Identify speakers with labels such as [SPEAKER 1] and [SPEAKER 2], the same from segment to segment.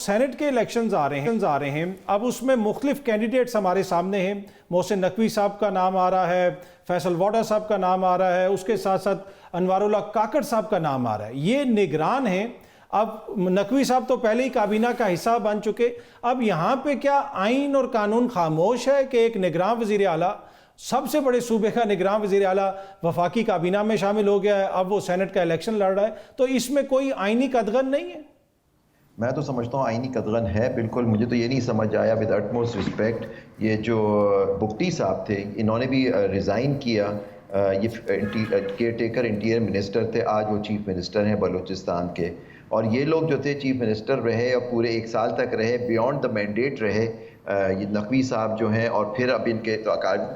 [SPEAKER 1] Senate के elections आ रहे हैं। अब उसमें मुख्तलिफ कैंडिडेट्स हमारे सामने हैं। मोहसिन नकवी साहब का नाम आ रहा है, फैसल वाडा साहब का नाम आ रहा है, उसके साथ साथ अनवारुल्लाह काकड़ साहब का नाम आ रहा है। ये निगरान हैं। अब नकवी साहब तो पहले ही काबीना का हिस्सा बन चुके। अब यहाँ पे क्या आइन और कानून खामोश है कि एक निगरान वज़ीर आला, सबसे बड़े सूबे का निगरान वज़ीर आला वफाकी काबीना में शामिल हो गया है, अब वो सेनेट का इलेक्शन लड़ रहा है, तो इसमें कोई आइनी कदगन नहीं है?
[SPEAKER 2] मैं तो समझता हूँ आइनी कदगन है बिल्कुल। मुझे तो ये नहीं समझ आया, विद अटमोस्ट रिस्पेक्ट, ये जो बुगटी साहब थे इन्होंने भी रिज़ाइन किया। ये केयर टेकर इंटीरियर मिनिस्टर थे, आज वो चीफ मिनिस्टर हैं बलूचिस्तान के। और ये लोग जो थे चीफ मिनिस्टर रहे और पूरे 1 साल तक रहे, बियॉन्ड द मैंडेट रहे। ये नकवी साहब जो हैं, और फिर अब इनके तो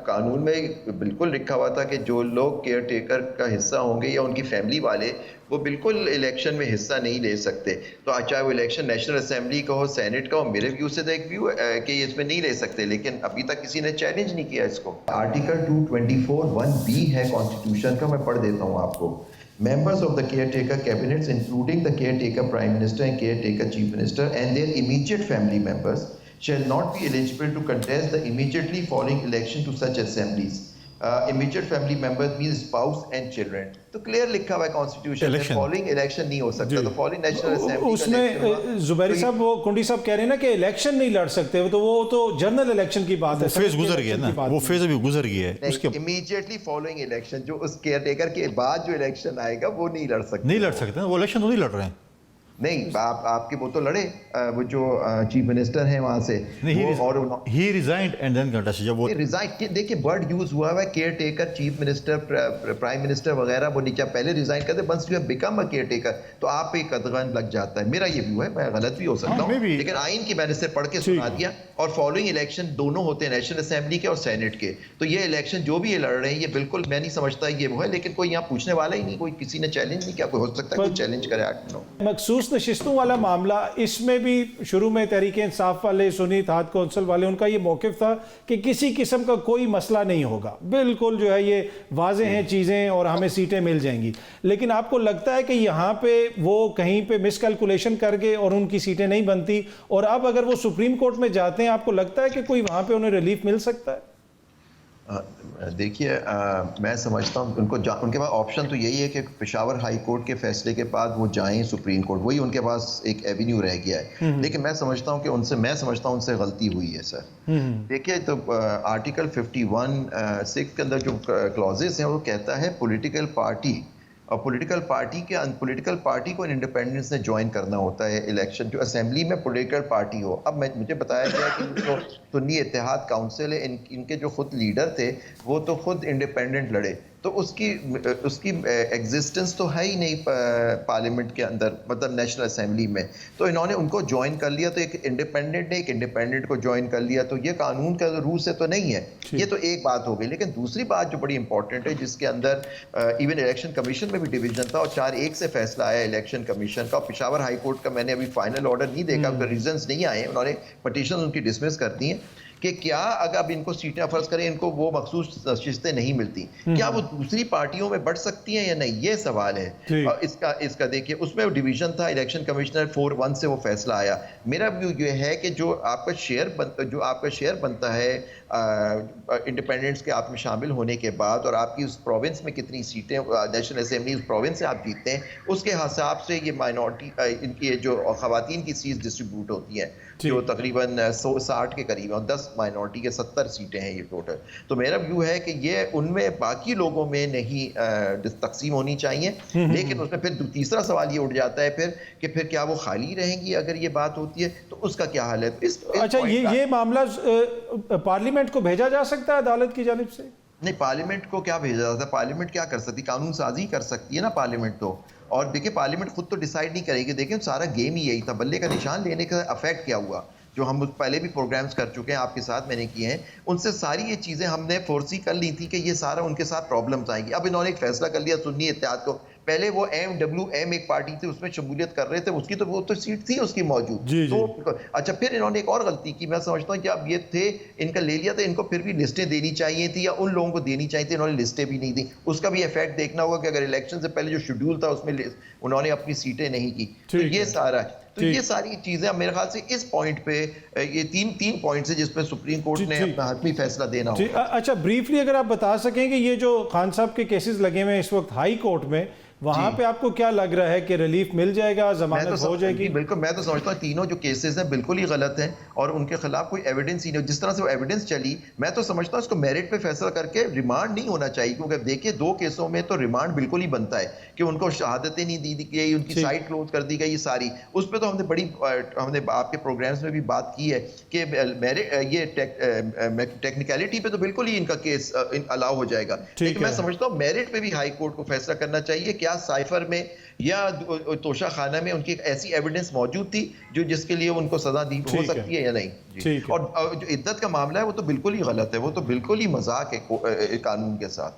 [SPEAKER 2] कानून में बिल्कुल लिखा हुआ था कि जो लोग केयर टेकर का हिस्सा होंगे या उनकी फैमिली वाले, वो बिल्कुल इलेक्शन में हिस्सा नहीं ले सकते। तो चाहे वो इलेक्शन नेशनल असेंबली का हो, सेनेट का हो, मेरे व्यू से तो एक व्यू कि इसमें नहीं ले सकते, लेकिन अभी तक किसी ने चैलेंज नहीं किया इसको। आर्टिकल 224(1)(b) है कॉन्स्टिट्यूशन का, मैं पढ़ देता हूँ आपको। Members of the caretaker cabinets, including the caretaker prime minister and caretaker chief minister and their immediate family members, shall not be eligible to contest the immediately following election to such assemblies. Immediate family members means spouse and children. तो clear लिखा हुआ है constitution में, following election नहीं हो सकता। तो following national assembly
[SPEAKER 1] उसमें जुबैरी साहब, वो कुंडी साहब कह रहे हैं ना कि इलेक्शन नहीं लड़ सकते, तो वो तो जनरल इलेक्शन की बात है।
[SPEAKER 3] फेज गुजर गया ना, वो फेज अभी गुजर गया है।
[SPEAKER 2] उसके इमीडिएटली फॉलोइंग इलेक्शन, जो उस केयर टेकर के बाद जो इलेक्शन आएगा वो नहीं लड़ सकते।
[SPEAKER 3] नहीं लड़ सकते, वो इलेक्शन तो नहीं लड़ रहे हैं।
[SPEAKER 2] नहीं, आपके वो तो लड़े, वो जो चीफ मिनिस्टर हैं वहां से,
[SPEAKER 3] he resigned and then contest. जब वो
[SPEAKER 2] रिजाइन, देखिए वर्ड यूज हुआ है care taker, chief minister, prime minister वगैरह, वो नीचे पहले रिजाइन करते, once you have become a care taker तो आप पे कदगन लग जाता है। मेरा ये व्यू है, मैं गलत भी हो सकता हूँ, लेकिन आइन की मैंने से पढ़ के सुना दिया। और फॉलोइंग इलेक्शन दोनों होते हैं, नेशनल असेंबली के और सेनेट के। तो ये इलेक्शन जो भी ये लड़ रहे हैं, ये बिल्कुल मैं नहीं समझता ये वो है, लेकिन कोई यहाँ पूछने वाला ही नहीं, कोई किसी ने चैलेंज नहीं किया। कोई हो सकता है कोई चैलेंज करे, आई डोंट नो।
[SPEAKER 1] मखसूस नशिस्तों वाला मामला, इसमें भी शुरू में तहरीक इंसाफ वाले, सुन्नी इत्तेहाद कौंसिल वाले, उनका ये मौक़िफ़ था कि किसी किस्म का कोई मसला नहीं होगा, बिल्कुल जो है ये वाज़ेह हैं चीज़ें और हमें सीटें मिल जाएंगी। लेकिन आपको लगता है कि यहाँ पे वो कहीं पे मिसकैलकुलेशन कर गए और उनकी सीटें नहीं बनती, और अब अगर वो सुप्रीम कोर्ट में जाते हैं, आपको लगता है कि कोई वहाँ पे उन्हें रिलीफ मिल सकता है?
[SPEAKER 2] देखिए, मैं समझता हूँ उनके पास ऑप्शन तो यही है कि पेशावर हाई कोर्ट के फैसले के बाद वो जाएं सुप्रीम कोर्ट, वही उनके पास एक एवेन्यू रह गया है। लेकिन मैं समझता हूँ कि उनसे गलती हुई है सर। देखिए, तो आर्टिकल 51(6) के अंदर जो क्लॉजेस हैं वो कहता है पॉलिटिकल पार्टी, और पॉलिटिकल पार्टी को इंडिपेंडेंस ने ज्वाइन करना होता है इलेक्शन, जो असेंबली में पॉलिटिकल पार्टी हो। अब मुझे बताया गया कि जो सुन्नी इत्तेहाद काउंसिल है, इनके जो खुद लीडर थे वो तो खुद इंडिपेंडेंट लड़े, तो उसकी एग्जिस्टेंस तो है ही नहीं पार्लियामेंट के अंदर, मतलब नेशनल असेंबली में। तो इन्होंने उनको ज्वाइन कर लिया, तो एक इंडिपेंडेंट ने एक इंडिपेंडेंट को ज्वाइन कर लिया, तो ये कानून का रूल से तो नहीं है। ये तो एक बात हो गई। लेकिन दूसरी बात जो बड़ी इंपॉर्टेंट है, जिसके अंदर इवन इलेक्शन कमीशन में भी डिवीजन था और 4-1 से फैसला आया इलेक्शन कमीशन का। पेशावर हाई कोर्ट का मैंने अभी फाइनल ऑर्डर नहीं देखा, रीजंस नहीं आए, उन्होंने पटिशन उनकी डिसमिस कर दी है कि क्या अगर अब इनको सीटें फर्ज करें, इनको वो मखसूस नशिस्तें नहीं मिलती, क्या वो दूसरी पार्टियों में बढ़ सकती हैं या नहीं, ये सवाल है। और इसका देखिए, उसमें डिवीजन था, इलेक्शन कमिश्नर 4-1 से वो फैसला आया। मेरा व्यू ये है कि जो आपका शेयर बनता है इंडिपेंडेंट्स के आप में शामिल होने के बाद, और आपकी उस प्रोविंस में कितनी सीटें नेशनल असेंबली उस प्रोविंस से आप जीतते हैं, उसके हिसाब से ये माइनॉरिटी इनकी जो खवातीन की सीट डिस्ट्रीब्यूट होती हैं, जो तकरीबन 160 के करीब, और 10 माइनॉरिटी के 70 सीटें हैं ये टोटल। तो मेरा व्यू है कि ये उनमें बाकी लोगों में नहीं तकसीम होनी चाहिए। लेकिन उसमें फिर तीसरा सवाल ये उठ जाता है फिर कि फिर क्या वो खाली रहेंगी अगर ये बात होती है, तो उसका क्या हाल है?
[SPEAKER 1] अच्छा, ये मामला पार्लियामेंट को भेजा जा सकता है अदालत की जानिब से?
[SPEAKER 2] नहीं, पार्लियामेंट को क्या भेजा जाता है? पार्लियामेंट क्या कर सकती, कानून साजी कर सकती है ना पार्लियामेंट तो। और देखिए, पार्लियामेंट खुद तो डिसाइड नहीं करेगी। देखिए, सारा गेम ही यही था, बल्ले का निशान लेने का अफेक्ट क्या हुआ, जो हम पहले भी प्रोग्राम्स कर चुके हैं, आपके साथ मैंने किए हैं, उनसे सारी ये चीज़ें हमने फोर्सी कर ली थी कि ये सारा उनके साथ प्रॉब्लम्स आएंगी। अब इन्होंने एक फैसला कर लिया सुन्नी इत्तेहाद को, पहले वो MWM एक पार्टी थी, उसमें शमूलियत कर रहे थे, उसकी तो वो तो सीट थी उसकी मौजूद। तो अच्छा, फिर इन्होंने एक और गलती की, मैं समझता हूँ कि अब ये थे, इनका ले लिया था, इनको फिर भी लिस्टें देनी चाहिए थी, या उन लोगों को देनी चाहिए थी, इन्होंने लिस्टें भी नहीं दी। उसका भी इफेक्ट देखना होगा कि अगर इलेक्शन से पहले जो शेड्यूल था उसमें उन्होंने अपनी सीटें नहीं की, तो ये सारा है। तो
[SPEAKER 1] ठीक।
[SPEAKER 2] ये सारी चीजें मेरे ख्याल से इस पॉइंट पे ये तीन पॉइंट है जिसपे सुप्रीम कोर्ट ने
[SPEAKER 1] जी।
[SPEAKER 2] अपना हतमी फैसला देना
[SPEAKER 1] जी,
[SPEAKER 2] होगा।
[SPEAKER 1] अच्छा ब्रीफली अगर आप बता सकें कि ये जो खान साहब के केसेस लगे हुए हैं इस वक्त हाई कोर्ट में, वहां पे आपको क्या लग रहा है कि रिलीफ मिल जाएगा, जमानत हो जाएगी?
[SPEAKER 2] बिल्कुल, मैं तो समझता हूँ तीनों जो केसेस हैं बिल्कुल ही गलत हैं और उनके खिलाफ कोई एविडेंस ही नहीं। जिस तरह से वो एविडेंस चली, मैं तो समझता हूँ इसको मेरिट पे फैसला करके रिमांड नहीं होना चाहिए, क्योंकि देखिए 2 केसों में तो रिमांड बिल्कुल ही बनता है कि उनको शहादतें नहीं दी गई, उनकी साइट क्लोज कर दी गई सारी। उस पर तो हमने आपके प्रोग्राम्स में भी बात की है कि ये टेक्निकलिटी पे तो बिल्कुल ही इनका केस अलाउ हो जाएगा। लेकिन मैं समझता हूँ मेरिट पे भी हाई कोर्ट को फैसला करना चाहिए। क्या साइफर में या तोशा खाना में उनकी ऐसी एविडेंस मौजूद थी जिसके लिए उनको सजा दी हो सकती है या नहीं? और जो इद्दत का मामला है वो तो बिल्कुल ही गलत है, वो तो बिल्कुल ही मजाक है कानून के साथ।